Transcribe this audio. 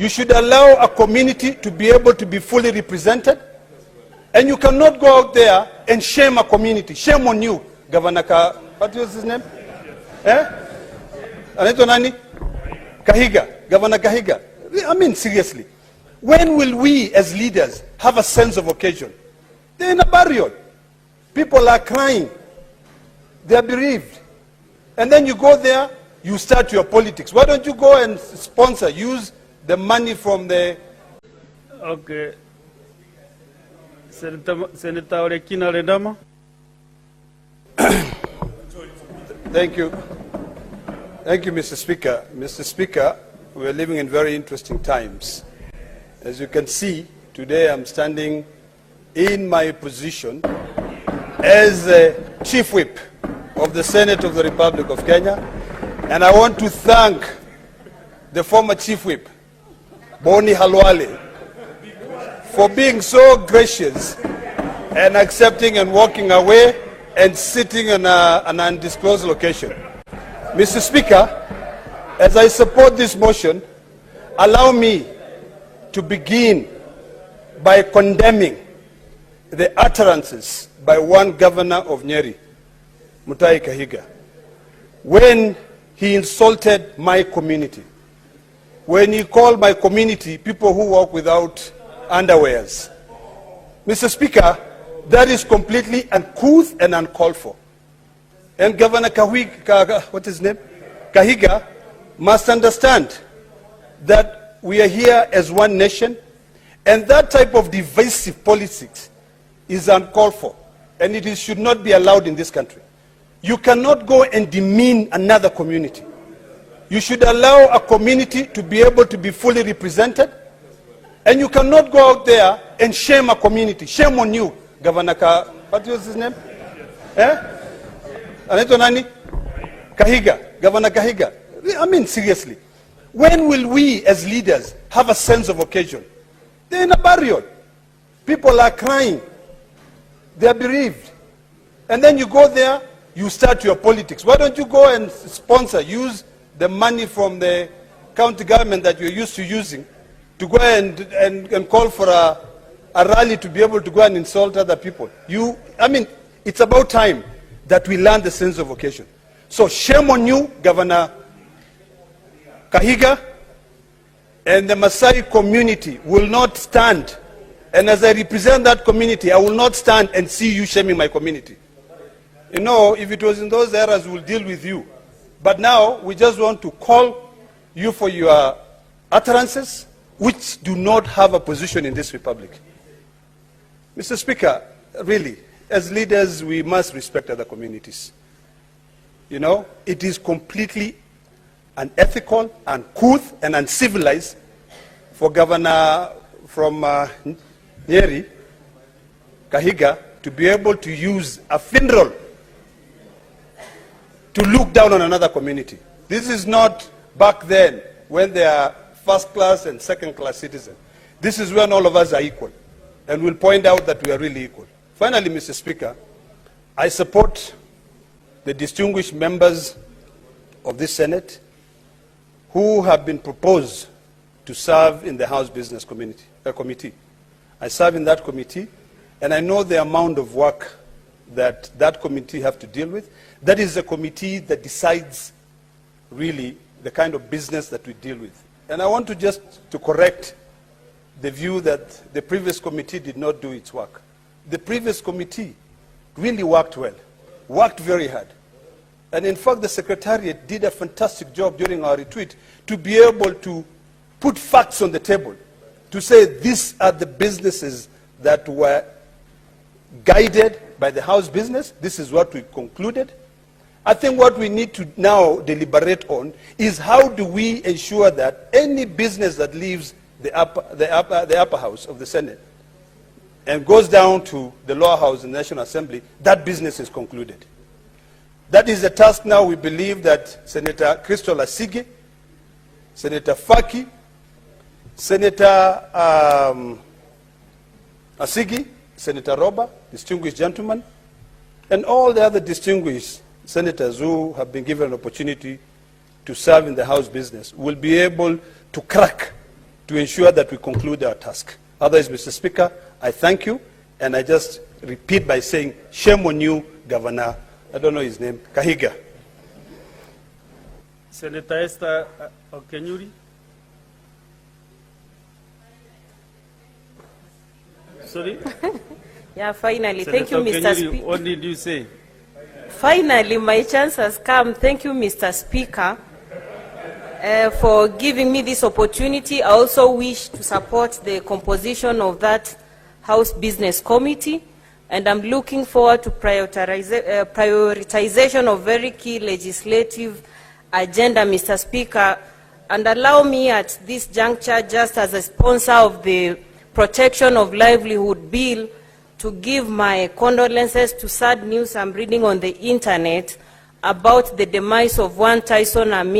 You should allow a community to be able to be fully represented. And you cannot go out there and shame a community. Shame on you, Governor what was his name? Anaitwa nani? Kahiga. Governor Kahiga. I mean, seriously. When will we as leaders have a sense of occasion? They're in a burial. People are crying. They are bereaved. And then you go there, you start your politics. Why don't you go and sponsor, use the money from the... Okay. Senator Kina, Ledama. Thank you. Thank you, Mr. Speaker. Mr. Speaker, we are living in very interesting times. As you can see, today I'm standing in my position as a Chief Whip of the Senate of the Republic of Kenya. And I want to thank the former Chief Whip, Boni Halwale, for being so gracious and accepting and walking away and sitting in an undisclosed location. Mr. Speaker, as I support this motion, allow me to begin by condemning the utterances by one governor of Nyeri, Mutahi Kahiga, when he insulted my community, when he called my community people who walk without underwears. Mr. Speaker, that is completely uncouth and uncalled for. And Governor Kahiga must understand that we are here as one nation, and that type of divisive politics is uncalled for, and it should not be allowed in this country. You cannot go and demean another community. You should allow a community to be able to be fully represented, and you cannot go out there and shame a community. Shame on you, Governor what was his name? Anaitwa nani? Kahiga. Governor Kahiga. I mean, seriously. When will we as leaders have a sense of occasion? They're in a burial. People are crying. They are bereaved. And then you go there, you start your politics. Why don't you go and sponsor, use the money from the county government that you're used to using to go and call for a rally to be able to go and insult other people? I mean, it's about time that we learn the sense of occasion. So shame on you, Governor Kahiga, and the Maasai community will not stand. And as I represent that community, I will not stand and see you shaming my community. You know, if it was in those eras, we'll deal with you. But now, we just want to call you for your utterances, which do not have a position in this republic. Mr. Speaker, really, as leaders, we must respect other communities. You know, it is completely unethical, uncouth, and uncivilized for Governor from Nyeri, Kahiga, to be able to use a funeral to look down on another community. This is not back then when they are first class and second class citizens. This is when all of us are equal, and we'll point out that we are really equal. Finally, Mr. Speaker, I support the distinguished members of this Senate who have been proposed to serve in the House Business Committee. I serve in that committee, and I know the amount of work that that committee have to deal with. That is a committee that decides really the kind of business that we deal with. And I want to just to correct the view that the previous committee did not do its work. The previous committee really worked well, worked very hard. And in fact, the Secretariat did a fantastic job during our retreat to be able to put facts on the table, to say these are the businesses that were guided by the House business. This is what we concluded. I think what we need to now deliberate on is how do we ensure that any business that leaves the upper house of the Senate and goes down to the lower house in the National Assembly, that business is concluded. That is the task now. We believe that Senator Crystal Asige, Senator Faki, Senator Asigi, Senator Roba, distinguished gentlemen, and all the other distinguished senators who have been given an opportunity to serve in the House business will be able to crack to ensure that we conclude our task. Otherwise, Mr. Speaker, I thank you, and I just repeat by saying, shame on you, Governor, I don't know his name, Kahiga. Senator Esther Okenyuri. Sorry? Yeah, finally. Senator Thank you, Mr. Okenyuri, Speaker. what did you say? Finally, my chance has come. Thank you, Mr. Speaker, for giving me this opportunity. I also wish to support the composition of that House Business Committee, and I'm looking forward to prioritization of very key legislative agenda, Mr. Speaker. And allow me at this juncture, just as a sponsor of the Protection of Livelihood Bill, to give my condolences to sad news I'm reading on the internet about the demise of one Tyson Ami.